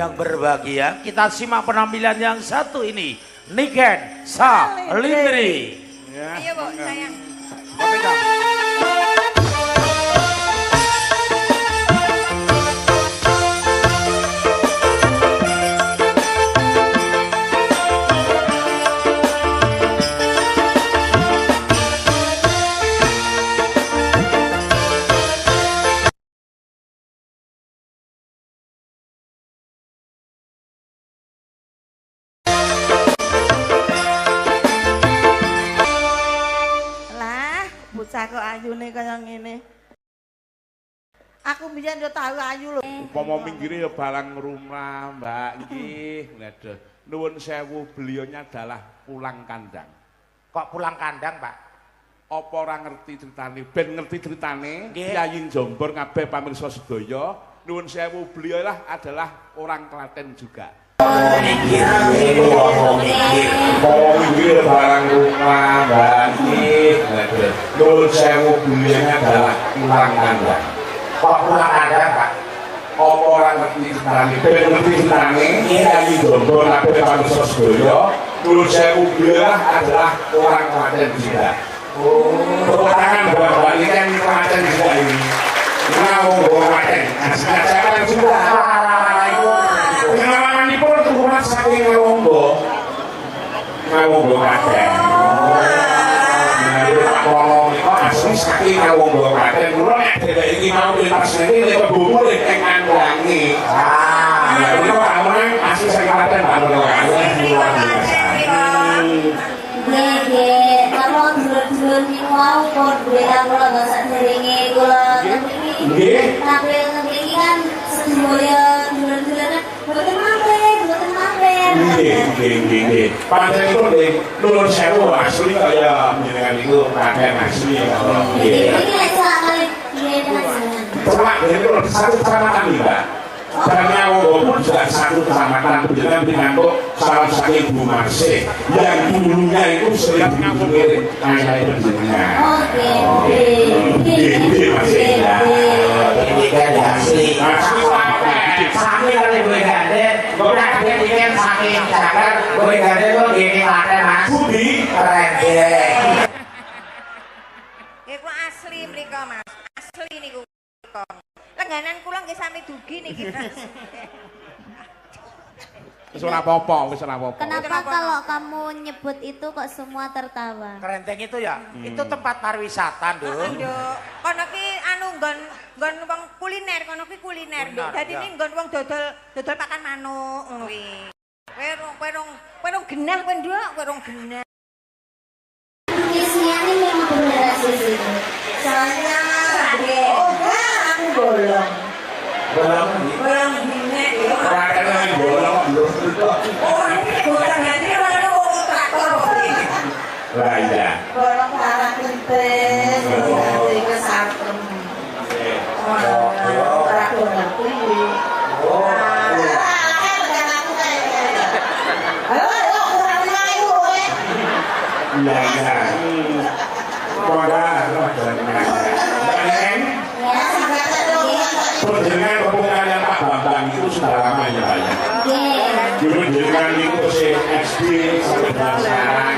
yang berbahagia, kita simak penampilan yang satu ini. Niken Salindri. Ayo Bu, sayang. Bocah kok ayune kaya ngene. Aku mbiyen yo tau ayu lho. Umpama minggire ya balang rumah, Mbak. Nggih, nggih. Nuwun sewu, beliaunya adalah pulang kandang. Kok pulang kandang, Pak? Apa ora ngerti ceritane? Ben ngerti ceritane, Kyai Jombor kabeh pamirsa sedaya. Nuwun sewu, beliau adalah orang Klaten juga. Minggir barang rumah, Mbak. Nuwun sewu, beliaunya adalah pulang kandang. Kok pulang kandang, Pak? Apa ora ngerti ceritane? Ben ngerti ceritane, Kyai Jombor kabeh pamirsa sedaya. Nuwun sewu, beliau adalah orang Klaten juga. Tepuk tangan Bapak ini kan Klaten juga ini. Mau Klaten. Saya juga. Pengalaman pun turunan saking Ngawonggo. Ngawonggo Klaten. Ngomong itu asli saking Ngawonggo Klaten. Kulo nek dhewe iki mau lintas niki nek bumbu nek ing Anglangi. Ini kok amun asli saking Klaten Pak Nggih, kalau dulur-dulur niku wau kok duwe kula bahasa derenge kula nggih. Tapi niki kan sedaya dulur-dulur boten mampir. Nggih. Panjenengan nggih nuwun sewu asli kaya jenengan niku Klaten asli ya. Nggih. Iki lek kali nggih panjenengan. Celak niku satu kecamatan iki, Mbak. Dan Ngawonggo pun juga satu kecamatan dengan pinangkuk salah satu Ibu Marsih yang dulunya itu sering mengirim ayah jenengan. Oke. Ini masih ya. Ini kan asli. Saking kali gue gandeng, gue kaget ikan saking cakar, gue gandeng kok gini Klaten Mas. Budi Keren deh. Iku asli mriko Mas. Asli niku mriko. Lengganan kula nggih sami dugi niki. wis ora apa-apa. Kenapa kalau kamu nyebut itu kok semua tertawa? Kerenteng itu ya, itu tempat pariwisata, Nduk. Nduk, kono ki anu nggon wong kuliner, kono ki kuliner, Nduk. Dadi ini nggon wong dodol pakan manuk ngono kuwi. Kowe genah kowe Nduk, kowe genah. Isinya ini memang benar sih. Soalnya aku bolong. Bolong gini ya. Klaten nang bolong lho. Oh, ini bolong nanti ora traktor kok. Lah iya. Bolong arah pintes, iki kesarem. Ora ngerti. Iya. Perjalanan kepungan Pak Bambang itu sudah lama ya Pak ya? Dulu dengan itu SD sampai sekarang.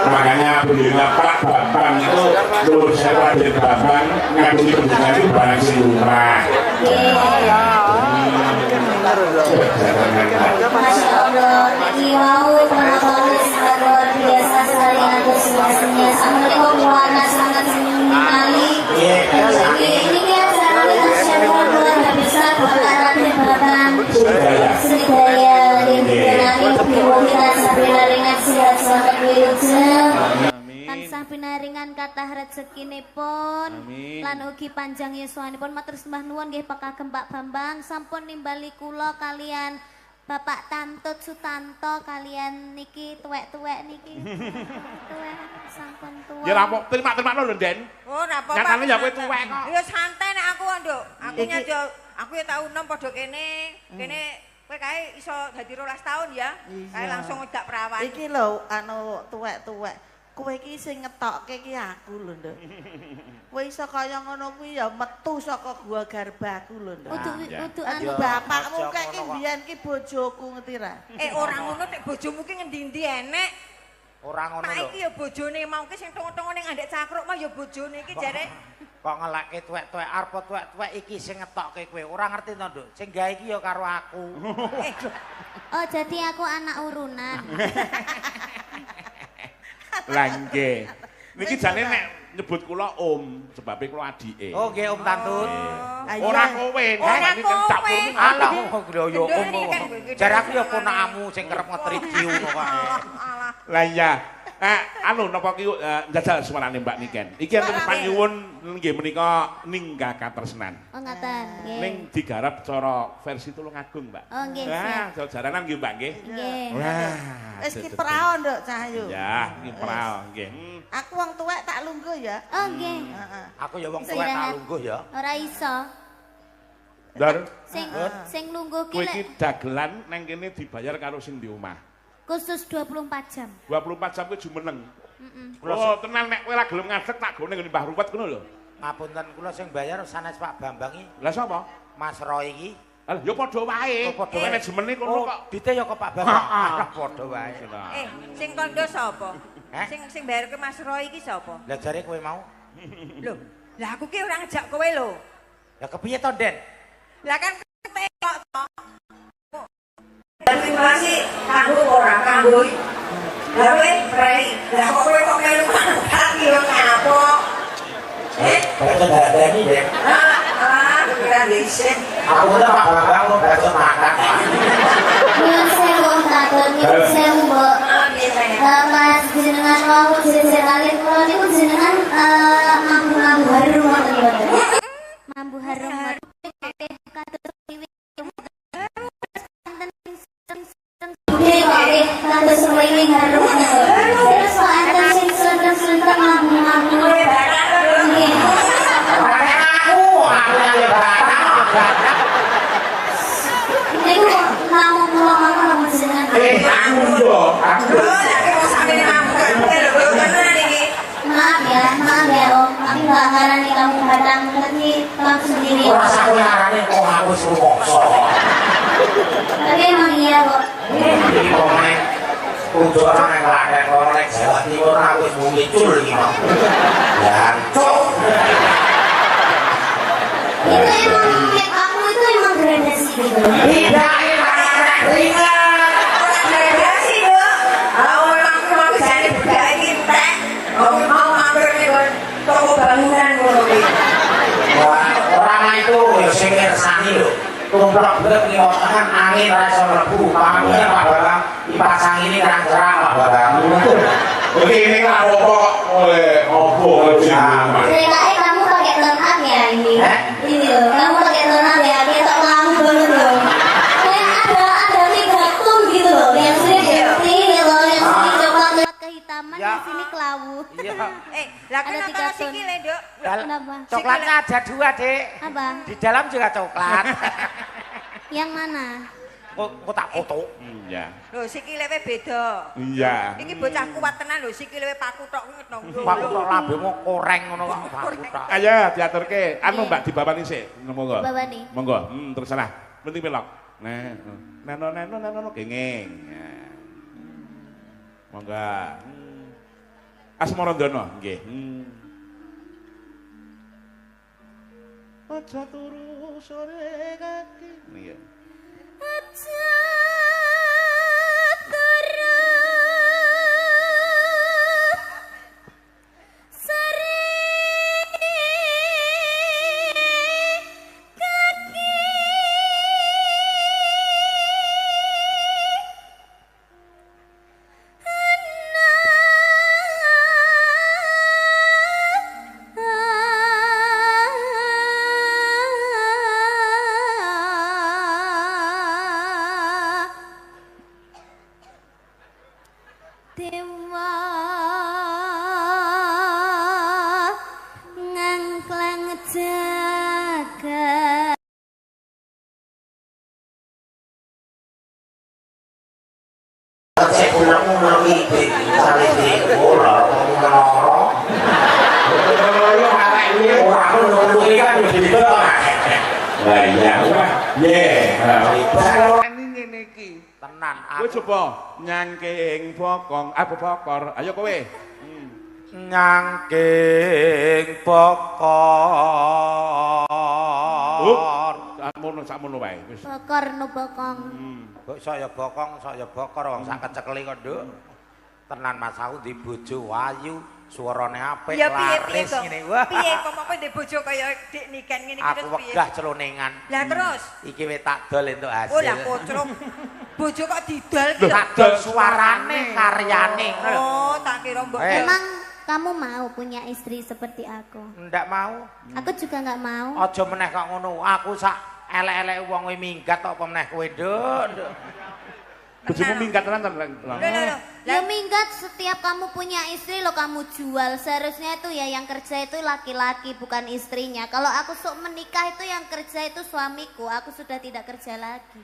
Makanya beliau Pak Bambang itu lulus saya dari Bambang ngabdi pendidikan itu barang lumrah. Masya Allah, ini mau pengetahuan sangat luar biasa sekali antusiasnya. Assalamualaikum warahmatullahi wabarakatuh. Ini acara nasional luar biasa Bapak Babang Srikaya Lingkungan Piwulan Sabila Ringan Sihat Selamat Wilujeng tansah pinaringan kathah rezekinipun lan ugi panjang yuswanipun matur sembah nuwun nggih Pak Pak Bambang sampun nimbali kula kalian Bapak Tantut Sutanto kalian niki tuwek-tuwek niki. Tuwek sampun tuwa. Ya rampok terima lho Den. Oh, ora apa-apa. Nyatane ya kowe tuwek kok. Ya santai nek aku, Nduk. Aku nyajo aku ya tau enom padha kene. Kene kowe kae iso dadi 12 tahun ya. Kae langsung ngedak perawan. Iki lho anu tuwek-tuwek. kowe iki sing ngetokke ki aku lho, Nduk. Kowe iso kaya ngono kuwi ya metu saka gua garbaku lho, Nduk. Udu Anu bapakmu kek ki mbiyen ki bojoku ngerti ra? Ora ngono nek bojomu ki ngendi-endi enek. Ora ngono Pak lho. iki ya bojone mau ki sing tongo-tongo ning andek cakruk mah ya bojone iki jare. Kok ngelekke tuwek-tuwek arep tuwek-tuwek iki sing ngetokke kowe. Ora ngerti to, Nduk. Sing gawe iki ya karo aku. Oh, jadi aku anak urunan. Lah nggih. Niki jane nek nyebut kula Om, sebabe kula adike. Oh, nggih Om Tantun. Ora kowe, Ora iki kan cak kowe. Alah, lho yo Om. Gendone kan kowe iki. Jar aku ya ponakmu sing kerep ngetriki ngono kok. Alah. Lah iya. Anu napa ki njajal sumarane Mbak Niken. Iki enten panyuwun nggih menika ninggal katresnan. Oh, ngaten. Nggih. Ning digarap cara versi Tulungagung, Mbak. Oh, nggih, Nah, jaranan nggih, Mbak nggih. Nggih. Wah. Wis ki prao, Nduk, Cahyu. Ya, iki prao nggih. Aku wong tuwek tak lungguh ya. Oh, nggih. Heeh. Aku ya wong tuwek tak lungguh ya. Ora iso. Ndar, Sing lungguh ki kowe lek iki dagelan nang kene dibayar karo sing di omah. khusus 24 jam. 24 jam kuwi jumeneng. Heeh. Oh, tenan nek kowe ora gelem ngadeg tak gone ngene Mbah Ruwet ngono lho. Ngapunten kula sing bayar sanes Pak Bambang iki, Lah sapa? Mas Roy iki. Lah ya padha wae. Oh, padha wae. Manajemene kono kok. Dite ya kok Pak Bambang. Alah padha wae. Sing kondo sapa? Hah? Sing bayar ke Mas Roy iki sapa? Lah jare kowe mau? Lho, lah aku ki ora ngejak kowe lho. Ya kepiye to, Den? Lah kan ketekok to. Tapi masih kanggo ora kanggo. Lah kowe prei, lah kok kowe kok melu kaki yo ngapo? Baca dadani deh. Kira disin. Aku udah Pak Bambang mau baca makan. Nyun sewu Om Tantun, nyun sewu Mbok. Mas jenengan wau jejer alit kula niku jenengan mambu harum ngoten niku. Mambu harum ngoten. Kados wiwit. Oke, kados wiwit harum. Terus kok enten sing seneng-seneng mambu-mambu. Nggih. Aku yang lebaran. Niku namung kula mawon jenengan. Aku yo, aku. Maaf ya Om, aku nggak ngarani kamu batang, tapi kamu sendiri. Ora sak ngarane kok aku suruh mokso. Tapi emang iya kok. Iki pemain untuk orang yang lain orang yang Jawa Timur aku wis muncul iki mau. Jancuk. Itu emang make aku itu emang gradasi gitu. Tidak enak ringan. Gradasi lho. Aku memang mau jane budaya kita. Aku mau mampir ning toko bangunan ngono kuwi. Wah, orang itu ya sing ngersani lho. Tumplok belet ning omongan angin ora iso mlebu. Pamane Pak Bambang dipasang ini terang-terang Pak Bambang. Oke, ini lah opo oleh opo jeneng. Ceritanya kamu pakai tone up ya ini. Ini loh, kamu pakai tone up ya, ketok kamu banget loh. Kayak ada 3 tone gitu loh, yang sini putih loh, yang sini coklat kehitaman, Ya. yang sini kelabu. Iya. Lah Ada kenapa 3 ton. sikile, Nduk? Kenapa? Coklatnya ada 2, Dek. Apa? Di dalam juga coklat. Yang mana? Kok tak foto. Iya. Lho sikile we beda. Iya. Iki bocah kuat tenan lho sikile we paku tok ngono. Pak tok lambemu koreng ngono kok paku tok. Ayo diaturke. Anu Mbak dibabani sik. Monggo. Babani. Monggo. Terserah. Penting pelok. Neno kenging. Monggo. Asmarandono nggih. Aja turu sore kaki. Nggih. Aja turu sore kaki Ini ngene iki. Tenan Kowe aku coba nyangking bokong, apa bokor. Ayo kowe. nyangking bokor. Sakmono wae wis. Bokor no bokong. Kok saya bokor wong sak kecekeli kok, Nduk. Tenan Mas aku di bojo ayu, suarane apik, Ya piye-piye laris to? ngene. Wah. Piye kok kowe ndek bojo kaya Dik Niken ngene iki Aku terus piye? wegah celonengan. Lah terus? Iki wis tak dol entuk hasil. Oh lah kocrong. Bojo kok didol ki. Tak dol suarane, karyane. Oh, tak kira mbok. Emang kamu mau punya istri seperti aku? Ndak mau. Aku juga nggak mau. Aja meneh kok ngono. Aku sak elek-elek wong kuwi minggat kok apa meneh kowe, Nduk. Bojomu minggat tenan to. Loh. Ya minggat setiap kamu punya istri lo kamu jual. Seharusnya itu ya yang kerja itu laki-laki bukan istrinya. Kalau aku sok menikah itu yang kerja itu suamiku. Aku sudah tidak kerja lagi.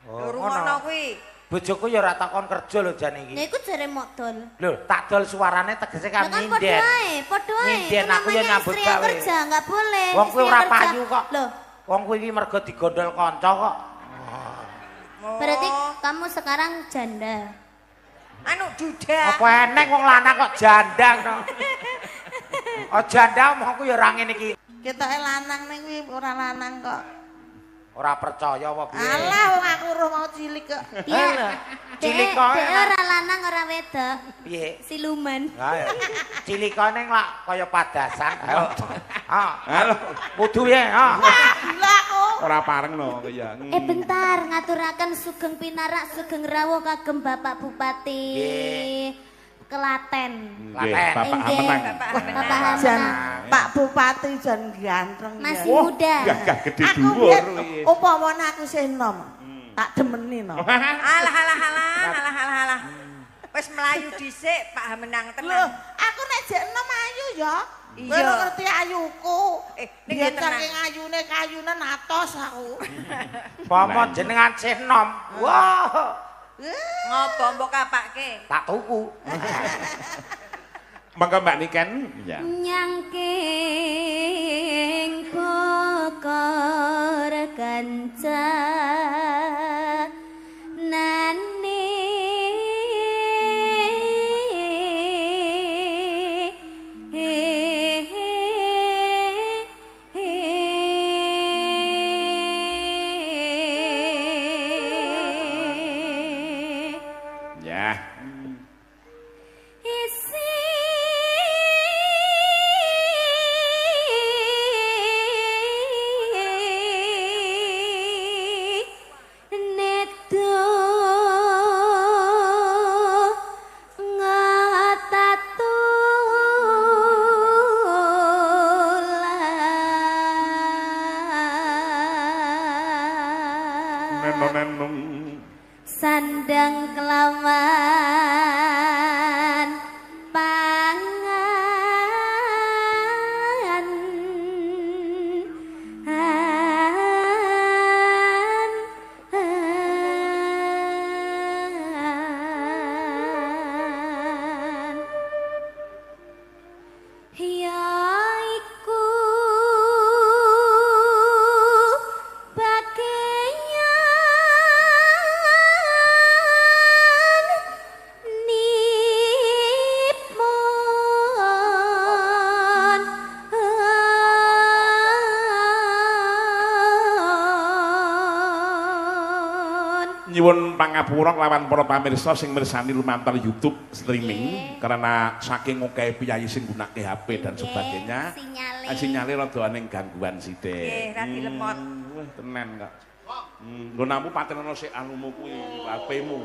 Oh, rumono kuwi. Bojoku ya ora takon kerja lho jan iki. Ya iku jare modal. Lho, tak dol suarane tegese kan Lah kan nyinden. podo ae. Nyinden Itu aku ya namanya nyambut istri yang gawe. kerja nggak boleh. Wong kuwi Istri ora yang kerja. payu kok. Loh, Wong kuwi iki mergo digondol kanca kok. berarti kamu sekarang janda. Anu duda. Apa eneng wong lanang kok jandang to. Oh janda omongku ya ora ngene iki. Ketoke lanang ning kuwi ora lanang kok. Ora percaya apa piye. Alah wong aku roh mau cilik kok. Ya. Cilik Dek kok. ora lanang ora wedok. Piye? Siluman. Ha ya. Cilikane lak kaya padasan. Ayo. Ha. Halo. Kudu ya, ha. Gila aku. Ora pareng no kaya. Bentar ngaturaken Sugeng Pinarak Sugeng Rawuh kagem Bapak Bupati Klaten. Klaten. Bapak Inggih. Hamenang. Bapak Jan Hamenang. Pak Bupati jan ganteng ya. Masih muda. Gagah gede Aku dhuwur biyen iki. upamane aku sih enom. Tak demeni no. Alah. Wis melayu dhisik Pak Hamenang Loh, tenan. aku nek jek enom ayu ya. Iya. Kowe ngerti ayuku. ning Biyen nggih tenan. saking ayune kayunan atos aku. Pomo jenengan Senom. Wah. Ngopo mbok kapake? Tak tuku. Mangga Mbak Niken ya. Nyangking bokor kanca nane Ya. isi nedo ngotatulan Nenong. sandang kelawan pangan yaiku bagaian nipon Nyuwun pangapura lawan para pamirsa sing mirsani lumantar YouTube streaming karena saking akeh piyayi sing nggunakake HP dan sebagainya. sinyale. Sinyale rada aning gangguan sithik. Nggih, radi lemot. Wah, tenan kok. Nggonanmu patenono sik anumu kuwi, HP-mu.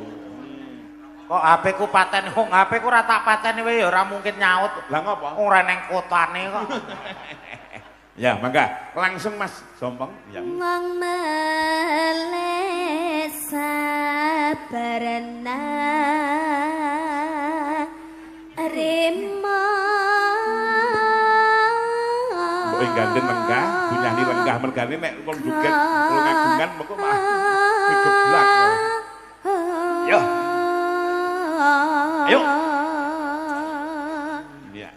Kok HP ku paten wong HP ku ora tak pateni wae ya ora mungkin nyaut. Lah ngopo? Ora neng kotane kok. Ya, mangga langsung Mas Sompong. Ya. Wong melek sabarana remo Mbok gandeng lenggah, bunyani lenggah mergane nek kon joget ngagungan mengko mah digeblak. Yo. Ayo. Ya.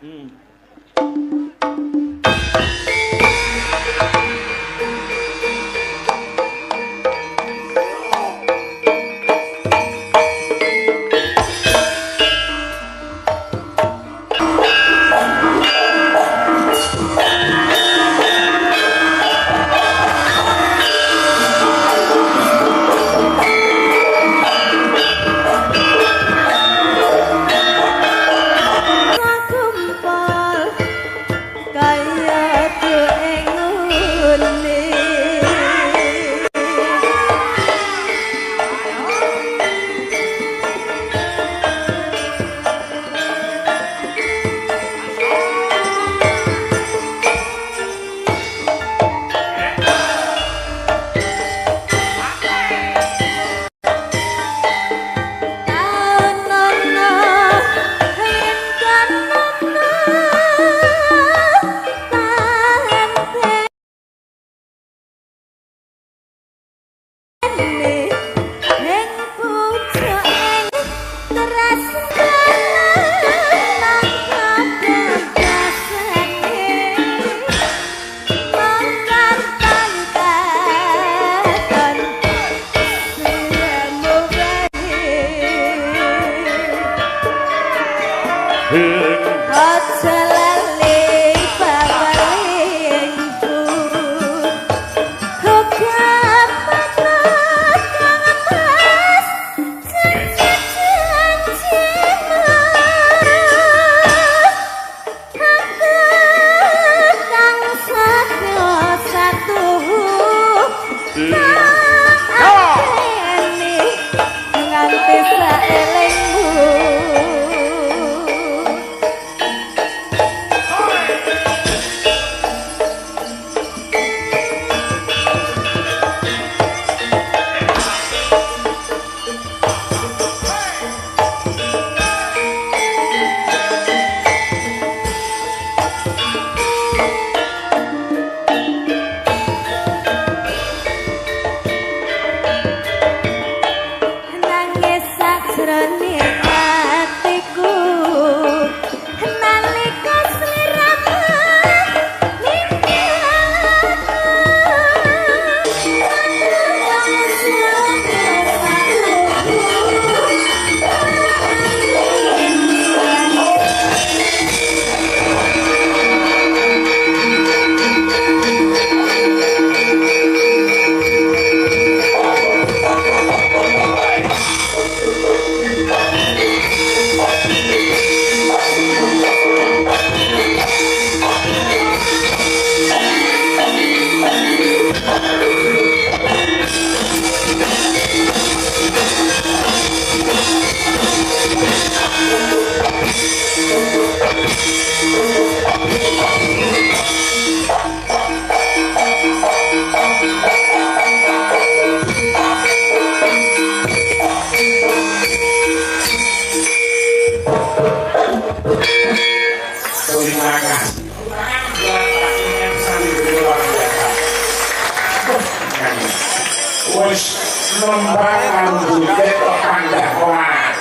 Wis nembang kanggo ketok kandah ora.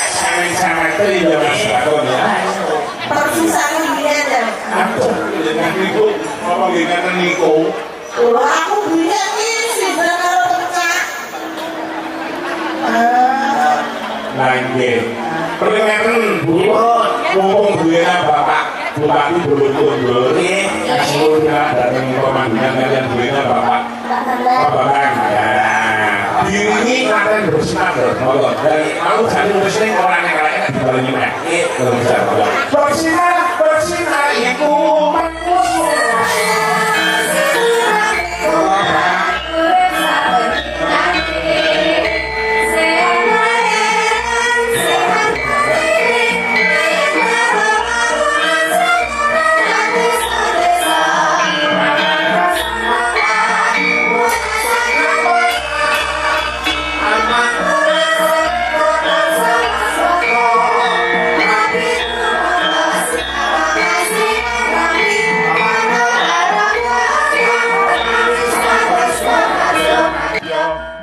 Sampe-sampe ya Mas Bakon ya. Persusahan biyen ya. Aduh, jenengan niku apa nggih ngaten niku? Lho aku biyen iki sing karo pecah. Lah nggih. Pringaten Bu, mumpung duwena Bapak Bupati Borobudur. Nggih, sampun dateng komandan kalian duwena Bapak Bapak. Diri ngaten bersinar lho. Dan aku jane nulis ning ora nek arek dibaleni mek. Bersinar, bersinar iku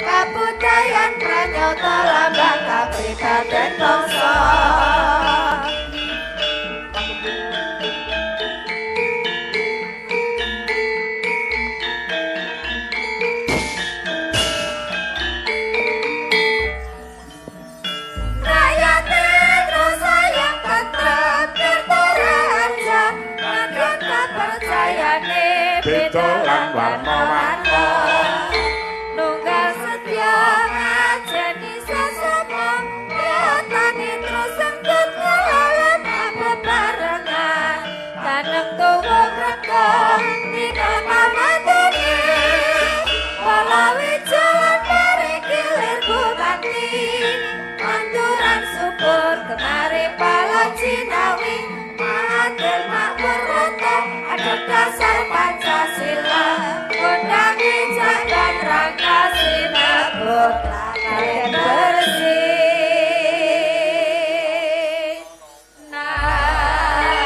kabudayan pranyata lambang kapribaden bangsa. Rakyate terus sayang ketat berteraja, makin kepercayane beda lan warna-warna. Nunggal setia ngajeni sesama, nyatani terus sengkut ngelalem bebarengan. Kaneng tuwa mereka dina pamatene, walawi jalan mari kilir bupati. Manturan syukur kemari pala Cinawi, adil makmur rata ada dasar Pancasila. Undangi jagat rangka sinebut kalian bersih. Nar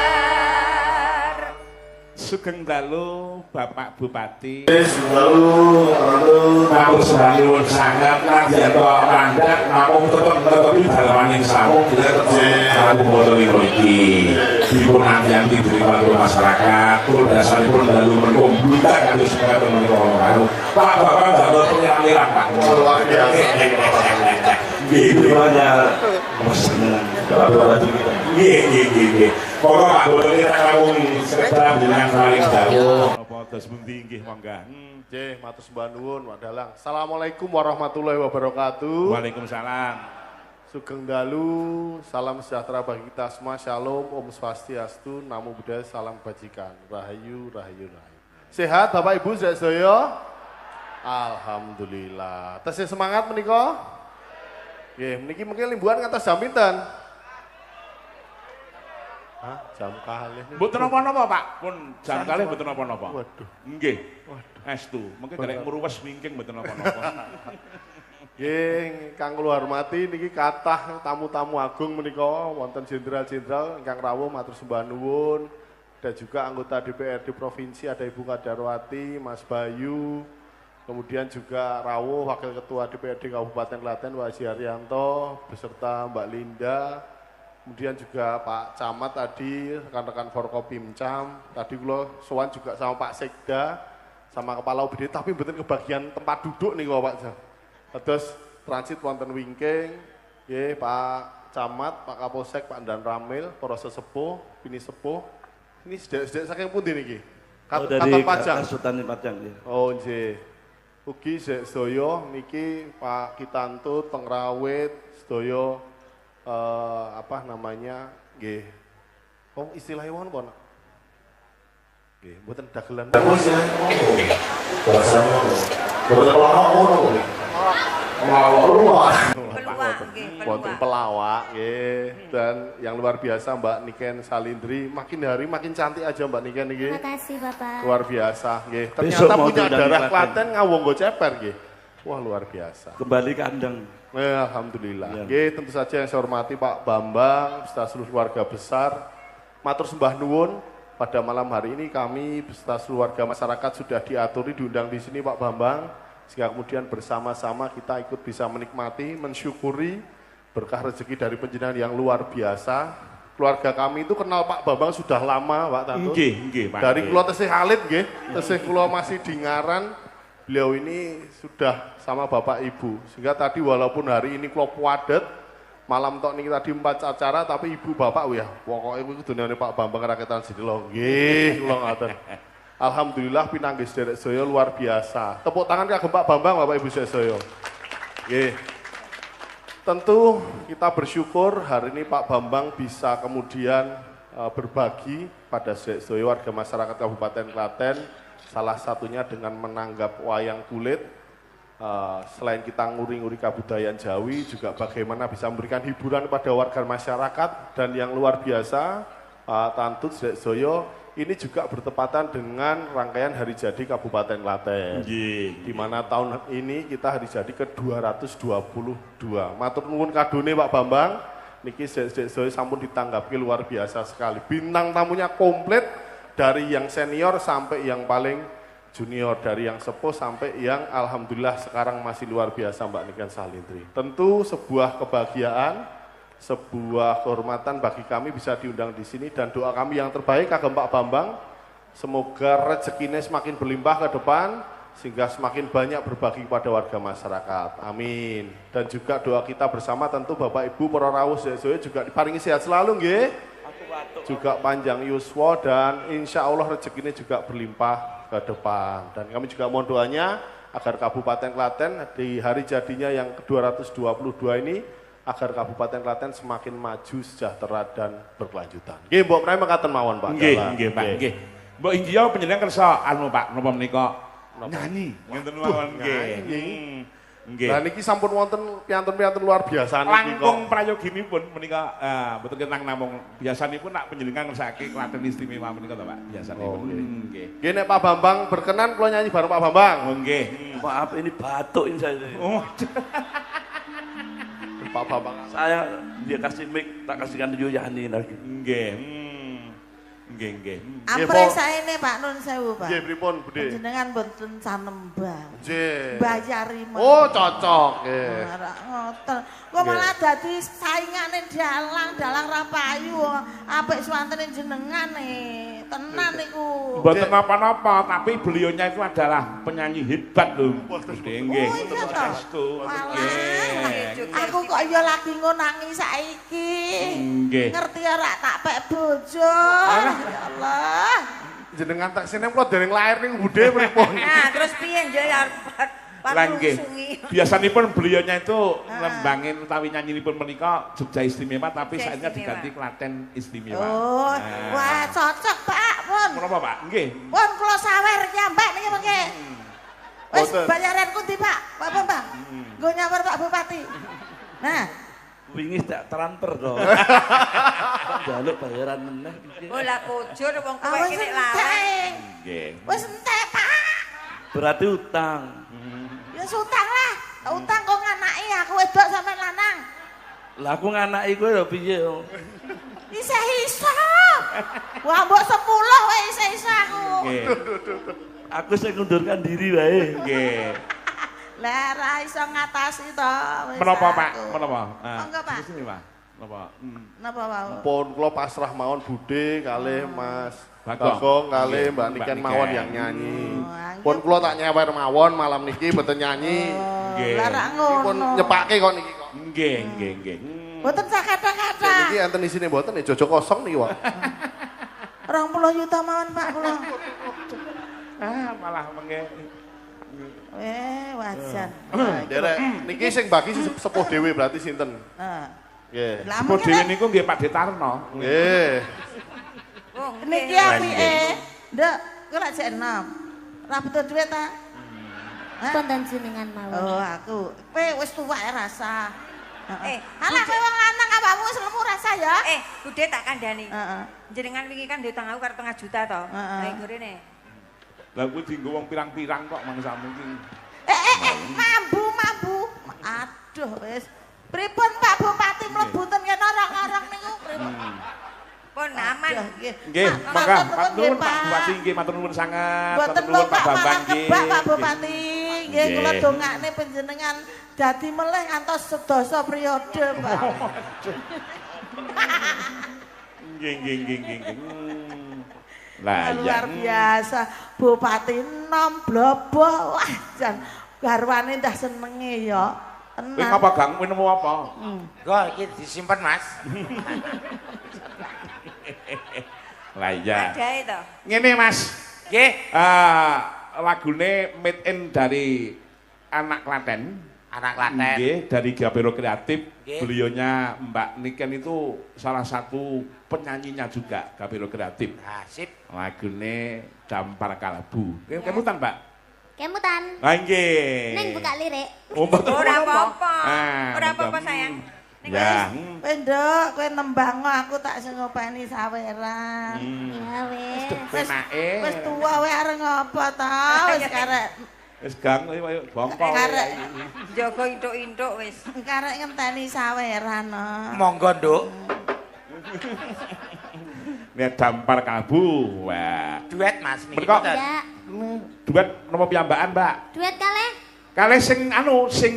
Sugeng dalu Bapak Bupati. Namun sebangun sangat nanti atau mandat namun tetap tetapi dalaman yang sama tidak terjadi motor ini dipun nanti diterima oleh masyarakat pun dasaripun lalu menkombuta kami supaya teman-teman Pak Bapak nggak mau penyelidikan Pak gitu aja gini pokok Pak Bodo kita ngomong sekedar dengan saling jauh Terus mentinggi mongga. Nggih, matur sembah nuwun, Pak Dalang. Assalamualaikum warahmatullahi wabarakatuh. Waalaikumsalam. Sugeng dalu, salam sejahtera bagi kita semua. Shalom, Om Swastiastu, Namo Buddhaya, salam kebajikan. Rahayu, rahayu, rahayu. Sehat Bapak Ibu sedaya? Alhamdulillah. Tesih semangat menika? Nggih, niki mungkin limbuhan ngantos jam pinten? Hah, jam kalih. Mboten napa-napa, Pak. Pun jam kalih mboten napa-napa. Waduh. Nggih. Estu, mungkin karek ngruwes wingking mboten napa-napa. Nggih, kang kula hormati niki kathah tamu-tamu agung menika wonten jenderal-jenderal ingkang rawuh matur sembah nuwun. Dan juga anggota DPRD Provinsi ada Ibu Kadarwati, Mas Bayu, kemudian juga rawuh Wakil Ketua DPRD Kabupaten Klaten Pak Haji Haryanto beserta Mbak Linda, kemudian juga Pak Camat tadi, rekan-rekan Forkopimcam, tadi kula sowan juga sama Pak Sekda, sama Kepala UBD, tapi mboten kebagian tempat duduk nih Pak. Terus transit wonten wingking, nggih Pak Camat, Pak Kapolsek, Pak Dan Ramil, para sesepuh, pini sepuh. Ini sedek-sedek saking pundi niki? Dari Pajang. Sultan Pajang. Ya. Oh nggih. Ugi sedaya niki Pak Kitantut, Pengrawit, sedaya apa namanya? Nggih. Oh istilahnya won apa? Nggih, mboten dagelan. Terus ya. Bahasanya mboten pelawak ngono kuwi. Pelawak. Wonten pelawak nggih. Dan yang luar biasa Mbak Niken Salindri, makin hari makin cantik aja Mbak Niken niki. Terima kasih Bapak. Luar biasa nggih. Besok Ternyata mau punya diundang darah di Klaten. Klaten ngawonggo ceper nggih. Wah luar biasa. Kembali kandang. Alhamdulillah. Ya. Nggih, tentu saja yang saya hormati Pak Bambang, beserta seluruh keluarga besar. Matur sembah nuwun, pada malam hari ini kami beserta seluruh warga masyarakat sudah diaturi diundang di sini Pak Bambang, sehingga kemudian bersama-sama kita ikut bisa menikmati, mensyukuri berkah rezeki dari panjenengan yang luar biasa. Keluarga kami itu kenal Pak Bambang sudah lama, Pak Tanto. Nggih, Pak. Dari kula tesih alit nggih, tesih kula masih di Ngaran. Beliau ini sudah sama Bapak Ibu. Sehingga tadi walaupun hari ini kula puadet, malam tok niki tadi 4 acara tapi Ibu Bapak ya, pokoke kuwi kudune Pak Bambang raketan sedelo. Nggih, kula ngaten. Alhamdulillah pinanggih sederek saya luar biasa. Tepuk tangan kagem Pak Bambang, Bapak Ibu saya. Nggih. Tentu kita bersyukur hari ini Pak Bambang bisa kemudian berbagi pada sedaya warga masyarakat Kabupaten Klaten, salah satunya dengan menanggap wayang kulit. Selain kita nguri-nguri kebudayaan Jawi, juga bagaimana bisa memberikan hiburan kepada warga masyarakat. Dan yang luar biasa, Pak Tantut sedaya, ini juga bertepatan dengan rangkaian Hari Jadi Kabupaten Klaten. Di mana tahun ini kita Hari Jadi ke-222. Matur nuwun kadone Pak Bambang, niki sedaya sampun ditanggapi luar biasa sekali. Bintang tamunya komplit dari yang senior sampai yang paling junior, dari yang sepuh sampai yang alhamdulillah sekarang masih luar biasa Mbak Niken Salindri. Tentu sebuah kebahagiaan, sebuah kehormatan bagi kami bisa diundang di sini, dan doa kami yang terbaik kagem Pak Bambang, semoga rezekinya semakin berlimpah ke depan sehingga semakin banyak berbagi kepada warga masyarakat. Amin. Dan juga doa kita bersama tentu Bapak Ibu para rawuh sedaya juga diparingi sehat selalu nggih. Juga panjang yuswa dan insya Allah rezekinya juga berlimpah ke depan. Dan kami juga mohon doanya agar Kabupaten Klaten di hari jadinya yang ke-222 ini, agar Kabupaten Klaten semakin maju, sejahtera dan berkelanjutan. Nggih, Mbok Prai mekaten mawon, Pak. Nggih, Pak. Nggih. Mbok Inggih panjenengan kersa anu Pak, napa menika nyanyi. Ngenten mawon nggih. Nggih. Lah niki sampun wonten piantun-piantun luar biasa niki kok. Langkung prayoginipun menika mboten kentang namung biasanipun nak panjenengan ngersake Klaten istimewa menika to Pak, biasanipun. Nggih. Nggih nek Pak Bambang berkenan kula nyanyi bareng Pak Bambang. Oh nggih. Maaf ini batuk ini saya. Oh. Pak Bambang. Saya dia kasih mic, tak kasihkan Yoyani lagi. Nggih. Nggih. Ampre saene Pak Nun sewu Pak. Nggih pripun, Budhe? Jenengan mboten sanembang. Nggih. Bayari men. Oh, cocok nggih. Ora ngoten. Kok malah dadi saingane dalang ra payu. Apik swantene jenengan tenan niku. Mboten napa-napa, tapi beliaunya itu adalah penyanyi hebat lho. Nggih. Saestu. Aku kok ya lagi ngonangi saiki. Nggih. Ngerti ora tak pek bojo. Ya Allah. Jenengan tak sene kula dereng lair ning Budhe pripun? Nah, terus piye njo ya Langgih. Biasanipun beliaunya itu lembangin utawi nyanyinipun menika Jogja Istimewa, tapi saatnya diganti Klaten Istimewa. Oh, wah cocok Pak, pun. Menapa Pak? Nggih. Pun kula sawer nyambak niki mengke. Wis bayaranku ndi Pak? Pak Bambang. Nggo nyamper Pak Bupati. Nah, Wingi tak transfer dong. Tak jaluk bayaran meneh iki. Oh lah kujur wong kowe wis kene entek. larang. Nggih. Wis entek, Pak. Berarti utang. Ya utang lah. Utang kok nganaki aku wedok sampe lanang. Lah aku nganaki kowe lho piye yo. Isih iso. Wah, mbok 10 wae isih iso aku. Nggih. Aku sing ngundurkan diri wae. Nggih. Lah ra iso ngatasi to wis. Menapa Pak? aku. Menapa? Monggo, Pak. Di sini Pak. Menapa? Napa wau? Pun kula pasrah mawon Bude kalih Mas Bagong. Bagong kalih Mbak Mbak Niken Niken. mawon yang nyanyi. Oh, Pun kula tak nyewer mawon malam niki mboten nyanyi. Nggih. Lah ra Pun ngono. nyepake kok niki kok. Nggih, nggih, nggih. Mboten sak kata-kata. Niki enten isine mboten jojo kosong niki kok. 20 juta mawon Pak kula. Malah mengke. Wajan. Derek niki sing bagi sepuh dhewe berarti sinten? Heeh. Nggih. Lah Sepuh mungkin dhewe niku nggih Pak Detarno. Nggih. Wong niki apike. Nduk, kowe lak jek enom. Ora butuh duit ta? Konten jenengan mawon. Oh, aku. Kowe wis tuwak ya rasa. Alah Budi. kowe wong lanang awakmu wis lemu rasa ya. Bude tak kandhani. Heeh. Jenengan wingi kan diutang aku karo 5 juta to. Heeh. Lah gorene. Lah kuwi dienggo wong pirang-pirang kok mangsamu iki. Mambu. Aduh wis. Pripun Pak Bupati mlebu ten kene orang-orang niku pripun? Pun aman. Nggih, monggo matur nuwun Pak Bupati nggih matur nuwun sangat. Mboten Matur nuwun Pak Bambang malah nggih. kebak Pak Bupati. Nggih kula Nggih. dongakne panjenengan dadi melih ngantos sedasa periode, Pak. Nggih, nggih, nggih, nggih. Lah Luar iya. biasa. Bupati nom blobo. Wah, jan garwane ndah senenge ya. Kowe Tenan. ngapa gang kowe nemu apa? Go iki disimpen Mas. Lah iya. Adae to. Ngene Mas. Nggih. Lagune made in dari anak Klaten. Anak Klaten. Nggih, dari Gapiro Kreatif. Nggih. Beliaunya Mbak Niken itu salah satu penyanyinya juga Gapiro Kreatif. Nah, sip. Lagune Dampar Kalabu. Kemutan, Pak? Kemutan. Lah nggih. Neng buka lirik. Oh, betul. Ora apa-apa. Ah, Ora apa-apa betul. sayang. Ning Ya. Kowe nduk, kowe nembang aku tak sing ngopeni saweran. Ya wes. Penake. Wis tuwa wae areng apa ta? Wis karek Wis gang kowe bongko. Karek. Jaga intuk-intuk wis. karek ngenteni saweran. Monggo, Nduk. Nek Dampar Kalabu. Wah. Duet Mas niki. Mereka- mboten. Ya. Duet napa piyambakan, Mbak? Duet kalih. Kalih sing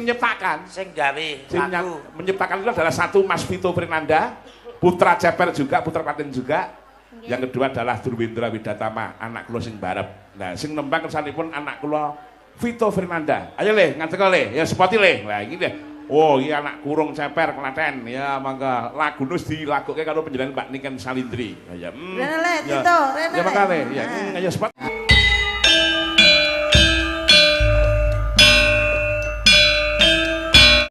nyiptakan. Sing gawe Sing lagu. menyiptakan itu adalah satu Mas Vito Fernanda, putra Ceper juga, putra Klaten juga. Yang kedua adalah Durwindra Widatama, anak kula sing barep. Nah, sing nembang kersanipun anak kula Vito Fernanda. Ayo le, ngantek le, ya sepoti le. Lah iki deh. Oh, iya anak kurung Ceper Klaten. Ya mangga lagune dilagokke karo panjenengan Mbak Niken Salindri. Ya. Rene le, Ya. Tito, rene Ya le. makane, ya. Nah. Ya sepot.